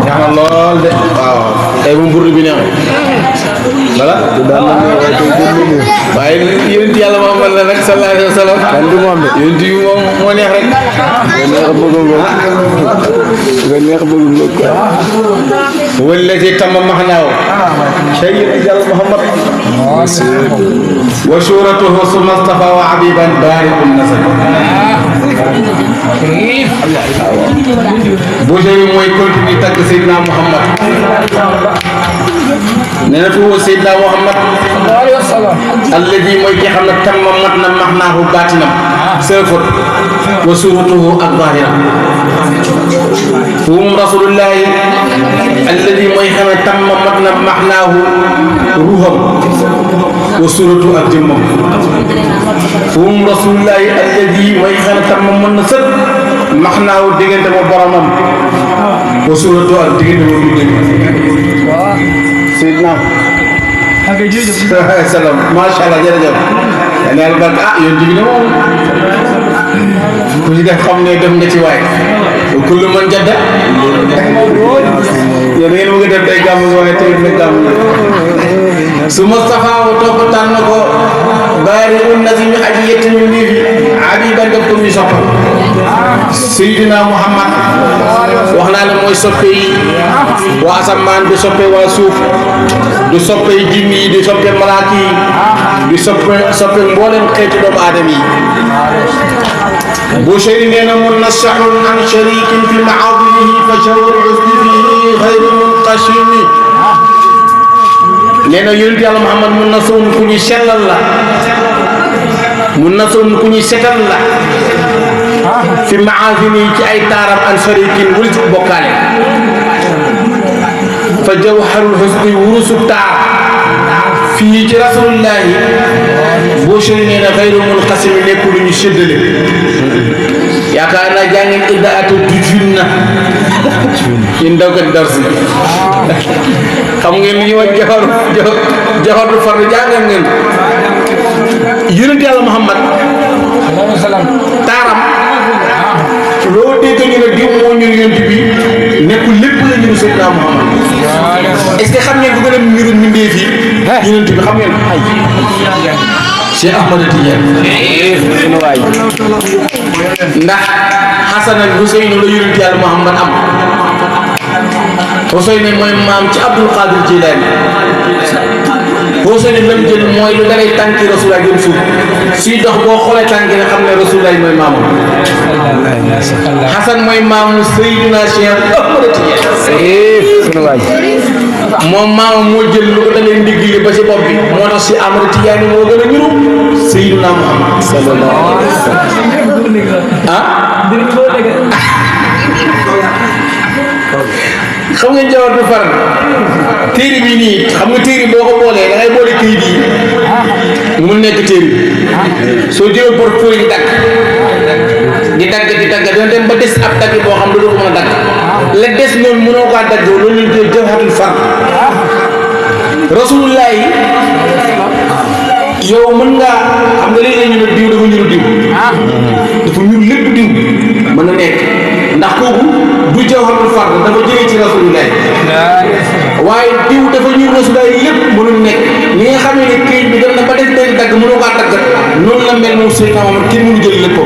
ñaanal lool de waaw tey moom burdu bi neex wala waaye yonent yàlla Muhammad la nag sallallahu alayhi wa sallam kan du moom de yonent yi moom moo neex rek neex bëgg والذي تم معناه شيء رجال محمد وشورته ثم اصطفى وعبيبا بارق النسب بوجي موي كونتي تاك سيدنا محمد ننفو سيدنا محمد الذي موي كي خامنا تم متنا معناه باطنا سيفر وصورته الظاهره هم رسول الله الذي موي خامنا تم متنا معناه روحهم وصورته الجمم هم رسول الله الذي موي خامنا تم من سد معناه ديغنت مو برامم وصورته الديغنت مو سيدنا سلام ما شاء الله جرجف يعني البركة ينجي بنا كل ده خمني دم نتي واي وكل من جد يعني مو كده تيجام واي تيجام سمستفا وتوبتان نكو بارئ النزيم أجيت مني عبيبا دكتور يسافر سيدنا محمد وحنا لموي سوبي واسمان دي سوبي واسوف دي سوبي جيمي دي سوبي ملاكي دي سوبي مبولم خيتو دوم ادمي بوشير نينا منشح عن شريك في معاضله فشور الحسن فيه غير منقشم نينا يونت يالله محمد منصون كوني شلال الله منصون كوني ستال الله في معاذني كي اي تارم ان شريكين ولت بوكالي فجوهر الحسن ورس التار في رسول الله بوشرين غير منقسم لكل يشدل يا كان جانين اضاءه دجنا يندوك الدرس xam ngeen li wax jahar far jangal ngeen yonent yalla muhammad sallallahu alaihi wasallam taram lo dégg ñu ne diw moo ñu yonent bi nekkul lépp la ñu Seydina Muhammad est-ce que xam ngeen bu gën a miru mindee fi yonent bi xam ngeen ay Cheikh Ahmad Tidiane sunu waay ndax Hasan ak Husayn la yonent yàlla Muhammad am Husayn mooy maam ci Abdul Qadir Jilani Husayn lam jël mooy lu dalay tànki Rasulullah jëm suuf suy dox boo xoolee tànki nga xam ne Rasulullah mooy maamam Hasan mooy maamu Seydina Cheikh Ahmad Tidiane sunu waay moom maamam moo jël lu ko dalee ndigg li ba ci bopp bi moo tax si Ahmad Tidiane moo gën a ñuru Seydina Muhammad sallallahu alayhi wa sallam xam nga jawar du faral téere bi nii xam nga téere boo ko boolee da ngay boole këyit yi mu nekk téere soo jëlee portefeuille di dagg doon dem ba des ab dagg boo xam ne doo ko mën a dagg la des noonu mënoo kaa dagg loolu ñu koy jawhatul far rasulullah yi yow mën ngaa xam nga léegi ñu ne diw dafa ñuru diw dafa ñuru lépp diw mën na nekk ndax kooku du jawhatul fard dafa jógee ci rasulullah waaye diw dafa ñuru rasulullah lépp mënul nekk ni nga xamee ne këyit bi dem na ba def benn dagg mënoo kaa dagg noonu la mel moom Seydina Muhammad kenn mënu jël lépp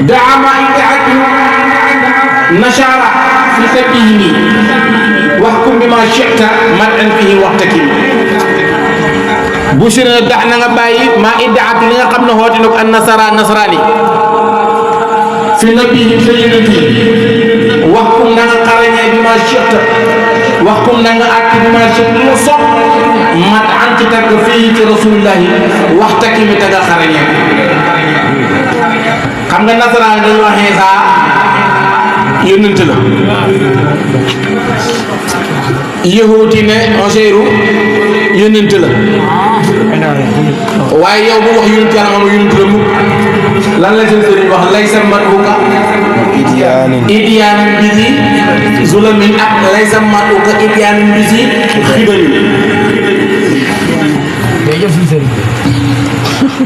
daama idaat nashara fi sabihi waxkum bi ma shi'ta man an fihi waxtakim bu si ne dax na nga bàyyi maa iddaat li nga xam ne xoote na ko an nasaraani fi nabihi sa yonent yi wax kum na nga xarañee bi ma shi'ta wax kum na nga àtt bi ma shi'ta lu sopp mat an ci tagg fii ci rasulullahi waxtaki mi tagga xarañee xam nga nasaraan dañu waxee saa yonent la yahuudi ne Useyru yonent la waaye yow bu wax yonent yàlla moom yonent la mukk lan la seen sëriñ wax laysa matuka idyaanan bihi zulamin ak laysa matuka idyaanan bihi xibari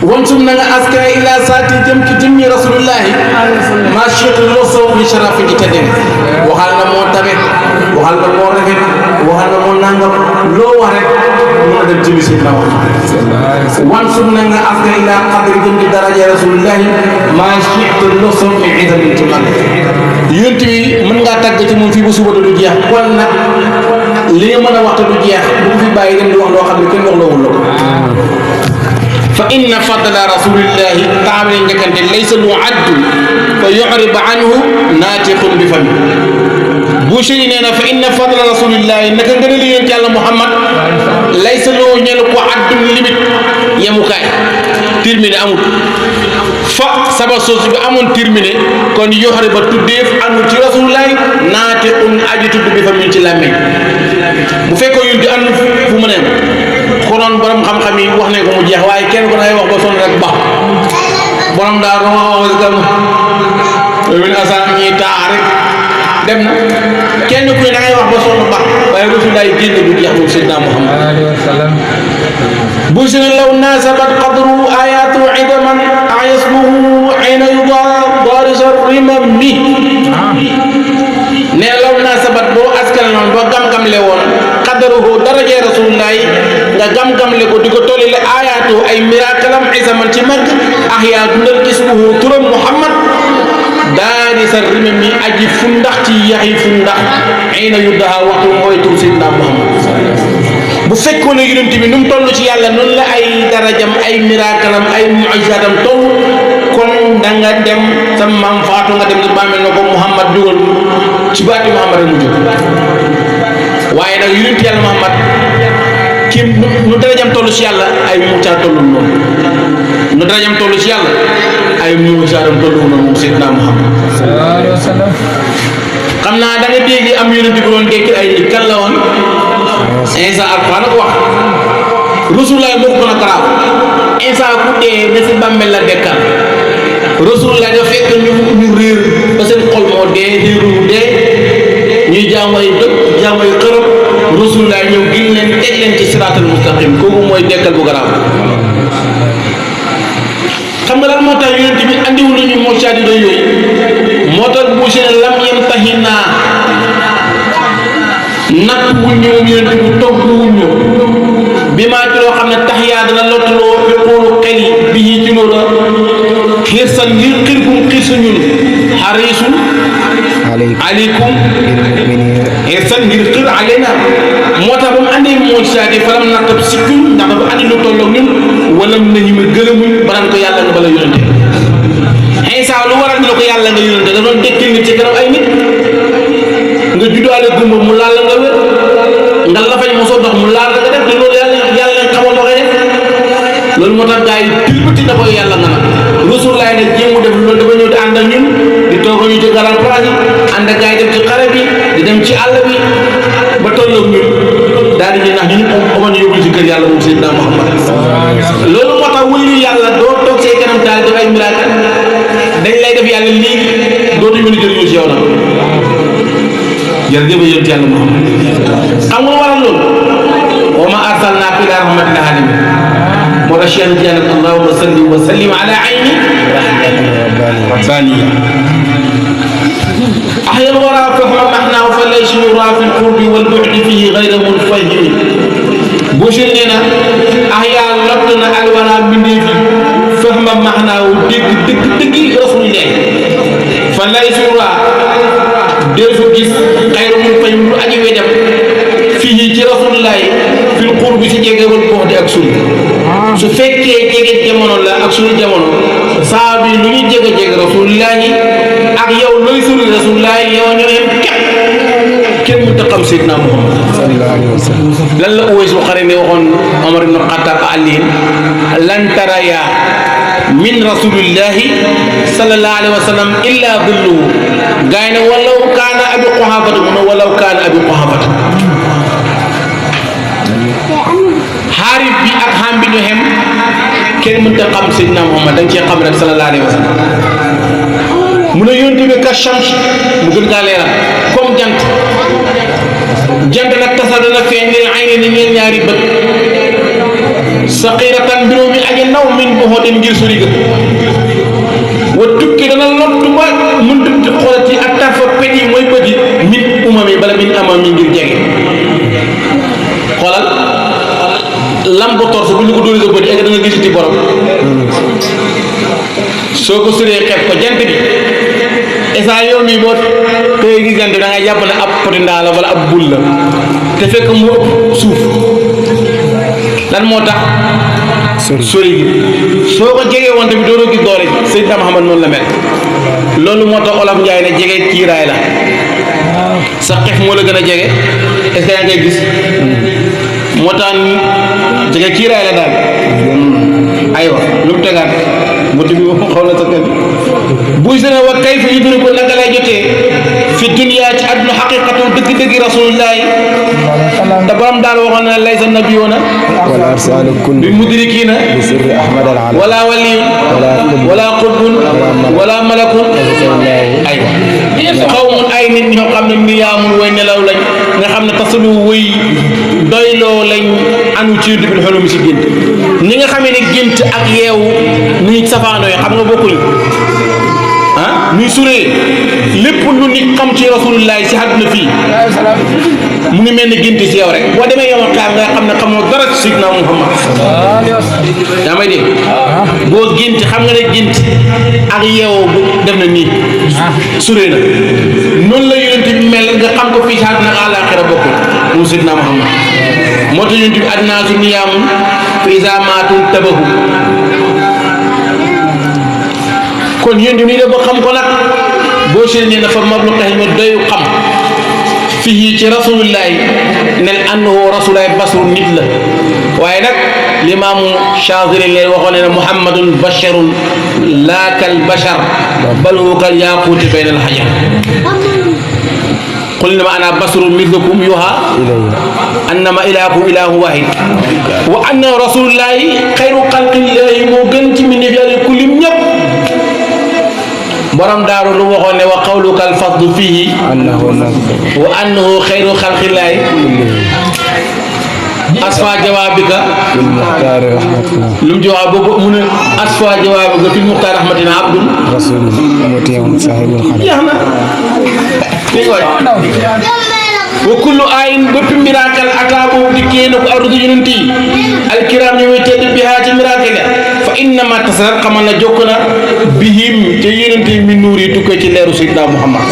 wansum na nga askay ila saati jëm ci jëmmi rasulullahi ma cheikh lo sow bi sharafi di tedde waxal na moo tabe waxal na moo rafet waxal na moo nangam loo wax rek mën a dem jëmi si na wax wansum na nga askay ila qadri jëm ci daraja rasulullahi ma cheikh lo sow bi idamin tumal yonent bi mën ngaa tàgg ci moom fii ba suba du jeex kon nag li nga mën a waxta du jeex bu fi bàyyi dem di wax loo xam ne kenn wax loowul la ko fa inna fadla rasulillahi taamale njëkkante laysa lu addu fa yu'rib anhu naatiqun bi fami Bushayri nee na fa inna fadla rasulillahi naka ngën a li yonent yàlla Muhammad laysa loo ñel ko addu limite yemukaay terminé amul fa saba soosu bi amoon terminé kon yoxare ba tuddeef anu ci rasulullahi naatiqun aji tudd bi fami ci làmmeñ bu fekkoo yun di ànd fu mu ne konoon borom xam-xam yi wax nañ ko mu jeex waaye kenn ko day wax ba sonn rek ba borom daa roogam min asan ñi taa rek dem na kenn ku ne da ngay wax ba sonn ba waaye rasulullahi génn du jeex moom Seydina Muhammad alayhi wa sallam bu sene law nasabat qadru ayatu idaman ayasmuhu ayna yuda darisa rimami ne law nasabat boo askal noonu ba gam-gam le woon qadaruhu daraje rasulullahi nga gam-gam le ko di ko tollile ayatu ay mirakalam isaman ci mag ahya dundal ismuhu turam Muhammad darisa rimami aji fundax ci yaxi fundax ayna yudaha waxtu mooy tur Seydina Muhammad bu fekkoon ne yonent bi nu mu toll ci yàlla noonu la ay darajam ay mirakalam ay mu'jizatam toll kon da nga dem sa maam faatu nga dem ci bàmmeel na ko Muhammad jógal ci baati Muhammad rek mu jóg waaye nag yonent yàlla Muhammad ki nu darajam toll ci yàlla ay mucca tollul noonu nu darajam toll ci yàlla ay muccaam tollul noonu moom Seydina Muhammad sallallahu alayhi wa sallam xam naa da nga dégg am yonent bi doon dekk ay nit kan la woon Isa Alxuraan ko wax Rasulullah moo ko gën a garaaw Isa ku dee ne si bàmmeel la dekkal Rasulullah dafa fekk ñu réer ba seen xol moo dee réeru dee ñuy jaamu ay dëkk jaamu ay xërëm Rasulullah ñëw gin leen teg leen ci siraatal mustaqim kooku mooy dekkal bu garaaw xam nga lan moo tax yonent bi andiwu nañu moo caadi doy yooyu moo tax bu seen lam yem taxi naa natt wuñ ñu moom yonent bu togg wuñ ñu bi maa ci loo xam ne tax yaa dana lottuloo fi xoolu xel yi bi yi ci loolu xiir san ngir xiir gum xiir sa ñun xarisun aleykum xiir san ngir xiir aleyna moo tax ba mu andee moo saadi faram nattab sikkuñ ndax dafa andi lu tolloog ñun wala na ñu ma gëlëmuñ banaan ko yàlla nga bala yonente Isa lu waral ñu la ko yàlla nga yonente da doon dekkil nit ci kanam ay nit nga juddaale gumba mu laal la nga wér nga lafañ mosoo dox mu laal la nga def te loolu yàlla xamoon na koy def loolu moo tax gars yi tilbati na koy yàlla nga nag Rasulullah ne jéemu def loolu dafa ñëw di ànd ak ñun di toog ñu ci garan place yi ànd ak gars yi dem ci xare bi di dem ci àll bi ba tolloog ñun daal di ñu nax ñun oman yóbbu ci kër yàlla moom Seydina Muhammad loolu moo tax wëllu yàlla doo toog say kanam taal def ay miracle dañ lay def yàlla léegi dootu mën a jëriñoo ci yow nag jërëjëf yonent yàlla Muhammad xam nga waral loolu wa ma arsalnaaka illaa rahmatan lil aalamiin moo tax Cheikh Tidiane allahumma salli wa sallim ala ayni rabbaniya أحيا الورى فهم معناه فليس يرى في القرب والبعد فيه غير منفهم بوشلنا أحيا لبنا الورى من فهم معناه دق دق دق رسول الله فليس يرى ديسو جيس غير منفهم أجي ويدم فيه ci Rasulullah fil qurb ci jege wal bu'd ak sunu su fekkee jege jamono la ak sunu jamono saa bi lu ñu jege jege Rasulullah ak yow looy sunu Rasulullah yow ñu yem képp kenn mu taxam Seydina Muhammad sallallahu alayhi wa sallam lan la Uways bu xare ne waxoon Omar ibn Khattab Ali lan taraya min Rasulillahi sallallahu alayhi wa sallam illa dhilluhu gaay ne walaw kaana abi Quhafata mu ne walaw kaana abi Quhafata xaarif bi ak xam bi ñu xem kenn mënta xam Seydina Muhammad da nga cee xam rek sallallahu alayhi wa sallam mu ne yonent bi ka shams mu gën kaa leeral comme jant nag tasal dana feeñ ni ay ni ñeen ñaari bët saqiratan mbirum mi aji naw min bu xotin ngir sori ga wa tukki dana lottu ba mënta xoolati ak tarfa pet yi mooy bët yi min umami bala min amami ngir jege xoolal lam ba torse bu ñu ko dóoree sa bët yi egg da nga gisati borom soo ko suree xeeb ko jant bi esa yow mii boo tey gi jant bi da ngay jàpp ne ab poti ndaa la wala ab bul la te fekk mu ëpp suuf lan moo tax sori gi soo ko jegee woon tamit dooroo gis doole ji Seydina Muhammad noonu la mel loolu moo tax Olof Njaay ne jege kiiraay la sa xef moo la gën a jege est-ce que yaa ngay gis moo tax jege kiiraay la daal aywa lu mu tegaat moto bi xaw na sa kër buy sene wa kay fa yudri ko naka lay jotee fi dunya ci àdduna xaqiqatu dëgg-dëgg rasulullahi te borom daal waxoon na laysa nabiyuna wala arsalu kulli bi mudrikina bi sirri ahmad al alam wala waliyun wala qutbun wala malakun aywa xawmun ay nit ñoo xam ne niyaamul way nelaw lañ nga xam ne tasalu wëy doyloo lañ anu ci yuddi bil xolum si gént ni nga xamee ne gént ak yeewu ni ñu safaanoo xam nga bokkuñu ah ñuy suree lépp lu nit xam ci rasulullahi si àdduna fii mu ngi mel ni gént si yow rek boo demee yow xaar nga xam ne xamoo dara ci Seydina Muhammad yaa may dégg boo gént xam nga ne gént ak yeewoo bu def na nii suree na noonu la yonent bi mel nga xam ko fii si àdduna ak àllaaxira bokkul moom Seydina Muhammad moo tax yonent bi addinaasu niyaamun fa izaa maatum tabahu kon yéen ñi def ba xam ko nag boo seet nee na fa mablu xel doyu xam fii ci rasulullahi nel annahu rasulullahi basru nit la waaye nag limaamu Shaazili leen waxoon ne Muhammadun basharun laa kal bashar bal huwa kal yaaquuti bayna al hajar qul innama ana basarun mislukum yuuhaa annama ilaahukum ilaahun waahid wa anna rasulullahi xayru xalqillahi moo gën ci mbindeef yàlla kullim ñëpp borom daaru lu waxoon ne wa qawluka alfadlu fihi wa annahu xayru xalqillahi asfa jawaabika lu mu jawaab boobu mu ne asfa jawaabika fil muxtaar rahmatina abdul rasulun mutiun sahibul jeex na wa kullu ayin bépp miracle ataabu dikkee na ko ardu yonent yi alkiram ñu muy tedd bi haa ci miracle la fa innama tasarat xamal na jokk na bihim te yonent yi min nuur yi tukkee ci leeru Seydina Muhammad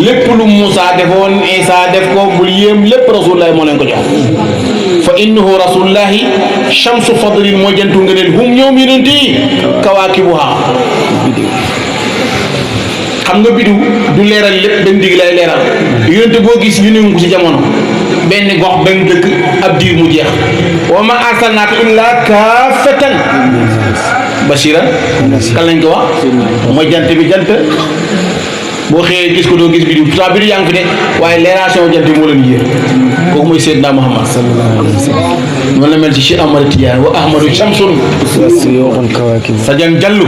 lépp lu Moussa defoon Isa def ko bul yéem lépp rasulullahi moo leen ko jox fa innahu rasulullahi shamsu fadlin moo jantu ngëneel hum ñoom yonent yi kawaakibuha xam nga bidiw du leeral lépp benn digg lay leeral yonent boo gis yu ne ko ci jamono benn gox benn dëkk ab diir mu jeex wa ma arsalnaaka illaa kaafatan bashiran kan lañ ko wax mooy jant bi jant boo xëyee gis ko doo gis bidiw pourtant bidiw yaa ngi fi de waaye leeration jant bi moo leen yéer kooku mooy Seydina Muhammad sallallahu alayhi wa sallam noonu la mel ci Cheikh Ahmad Tidiane wa ahmadu shamsun sajan jallu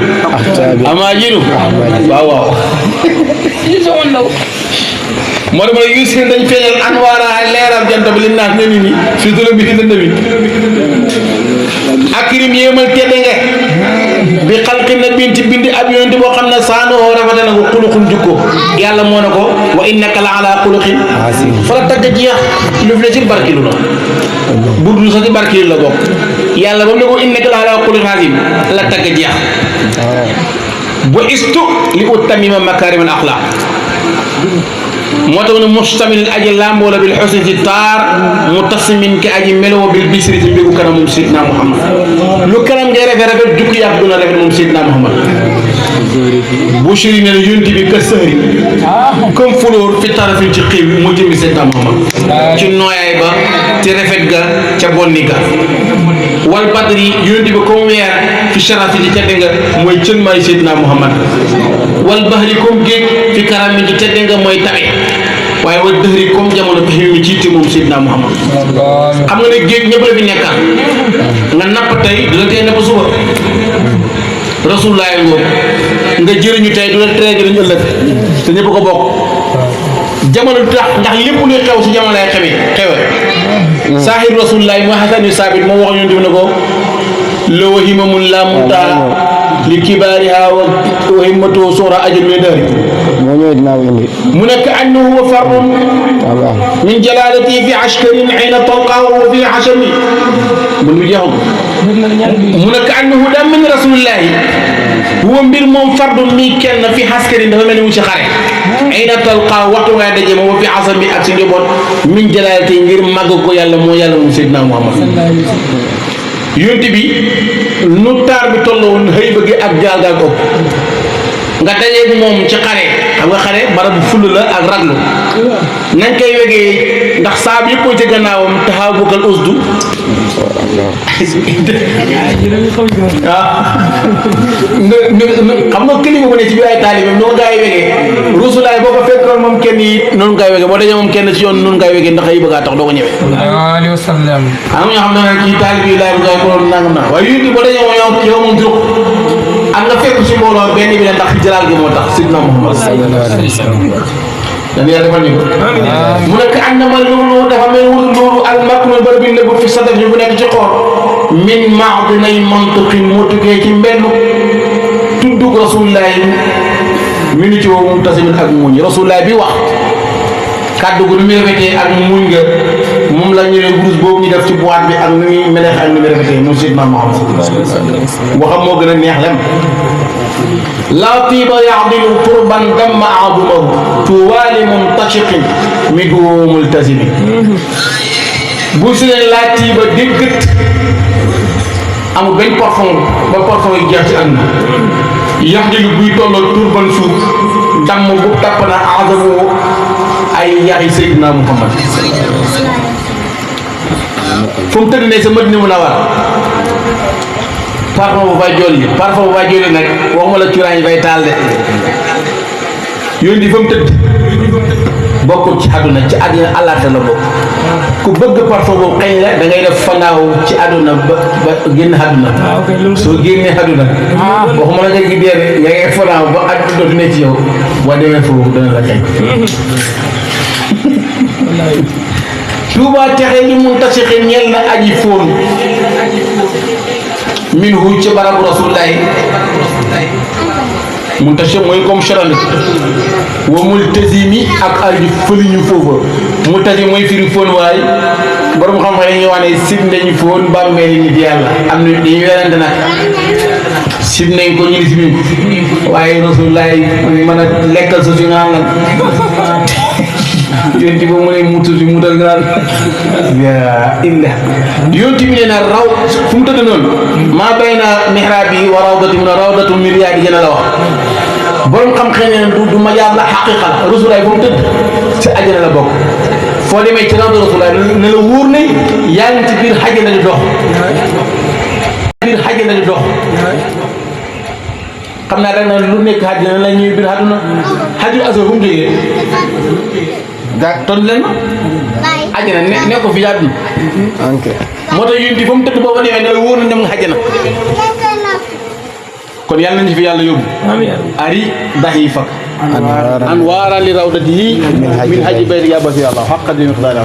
amajinu waaw waaw moo dama ne Yuusuf dañ feeñal anwaara leeram jant bi li naas ne nit ñi fi dula bi dënd bi akrim yéemal tedde nga bi xalqi nabiin ci bindi ab yonent boo xam ne saanoo rafete na ko xuluxum jukko yàlla moo ne ko wa innaka la ala xuluqin fa la tagg jeex lu fi ne ci barkilu la budul sax ci barkilu la bokk yàlla ba mu ne ko innaka la ala xuluqin azim la tagg jeex bu istu li utamima makarim al axlaq moo tax ne mustamil aji lamboo la bil xusni ci taar mutasimin ki aji meloo bil bisri ci mbégu kanam moom Seydina Muhammad lu kanam ngay rafet rafet jukki yàgg duna rafet moom Seydina Muhammad Bushiri ne yonent bi ka sëhri comme fulóor fi tarafin ci xiiw mu jëmmi Seydina Muhammad ci nooyaay ba ci rafet ga ca bonni ga wal badri yonent bi comme weer fi sharafi ci tedde nga mooy cën maay Seydina Muhammad wal bahri comme géej fi karam mi ci tedde nga mooy tabe waaye wa dëhri comme jamono tax mi ci itte moom Seydina Muhammad xam nga ne géej ñëpp la fi nekkal nga napp tey du la tee napp suba rasulullah ngoo nga jëriñu tey du la tere jëriñu ëllëg te ñëpp ko bokk jamono tax ndax lépp luy xew si jamono lay xewe saahir rasulullahi mooy xasan yu saabit moom wax ñu ne ko la wahimamun la munta li kibaariha wa himmatu suura ajal mi dari moo ñëwee dinaa ko indi mu nekk annahu wa farrun min jalalati fi ashkarin ayna talqaa wa fi hashami bu ñu jeexul mu nekk annahu daa min rasulillahi huwa mbir moom fardun mi kenn fi askarin dafa mel ni mu ci xare ayna talqaa waxtu ngay daje ma wa fi hashami ak si njaboot min jalalati ngir màgg ko yàlla moo yàlla moom Seydina Muhammad yonent bi nu taar bi tolloon xëy bëgg ak jaagal ko nga dajeeg moom ci xare xam nga xare barabu full la ak raglu nañ koy wegee ndax saab yëpp ci gannaawam taxaw bokkal usdu xam nga kilifa bu ne ci biir ay taalibeem noonu ngay wegee rusulaay boo ko fekkoon moom kenn yi noonu ngay wegee boo dajee moom kenn ci yoon noonu ngay wegee ndax ay bëgg a tax doo ko ñëwee alayhi wa sallam am ñoo xam ne nag kii taalib yi laay bëgg a ko nangam na waaye yooyu boo dajee moom yow moom juróom am nga fekk ci mbooloo benn bi ne ndax jalaal gi moo tax sidna Muhammad dan yàlla defal ñu ko mu nekk ànd ma loolu dafa mel loolu al makmul bari bi nëbb fi sadaf ñu bu nekk ci xool min maadinay mantiqin moo tukkee ci mbenn tuddug rasulullahi mi nu ci woo mu tasimin ak muñ rasulullahi bi wax kàddu gu nu muy rafetee ak muñ nga moom la ñu ne groupe boobu ñu def ci boîte bi ak nu muy meleex ak nu muy rafetee moom Seydina Muhammad waxam moo gën a neex lem laa tiiba yaadilu turban damma aadumahu tuwaali muntashiqin minhu multazimi bu si ne laa tiiba déggat amul benn parfum ba parfum yi jeex ci àdduna yaadilu buy tolloo turban suuf damm bu tapp na aadamu ay yaxi Seydina Muhammad fu mu tëdd ne sa Madina Munawwara parfum bu fay jolli nag waxuma la cuuraay yi fay taal de yónni fa mu tëdd bokkul ci àdduna ci àdduna àllaate la bokk ku bëgg parfum boobu xëy la da ngay def fanaaw ci àdduna ba génn àdduna soo génnee àdduna waxuma la nga gi dee nga ngay fanaaw ba àdduna dootu ne ci yow boo demee foofu dana la kañ Tuuba texe li mun tasixi ñeel na aji fóon min hu ci barabu rasulullahi mun tasi mooy comme charandi wa multazimi ak aji fëliñu foofa multazim mooy firi fóon waay borom xam-xam yi ñu wax ne sib nañu fóon bàmmeel yi di yàlla am na dañuy werante nag sib nañ ko ñu ni simin waaye rasulullahi mën a lekkal sa si nga xam nag yonti boobu mu ne mutu si mutal nga naan yaa illa yonti bi nee na raw fu mu tëdd noonu maa bay na mihrab bi wa rawdatu min rawdatu min riyaadi jëna la wax borom xam-xam ne du majaab la xaqiqa la rasulaay fu mu tëdd ci àjjana la bokk foo demee ci rawdu rasulaay ne la wóor ne yaa ngi ci biir àjjana di dox xam naa da nga lu nekk àjjana la ñuy biir àdduna xajul asoo fu mu jógee ton leen àjjana ne ko fi àdduna moo tax yunti fa mu tëdd booba demee ne la wóor na dem nga àjjana kon yàlla nañu fi yàlla yóbbu ari dahi fak an waara li rawdati min haji bayti ya basi Allah haqqa di miqdari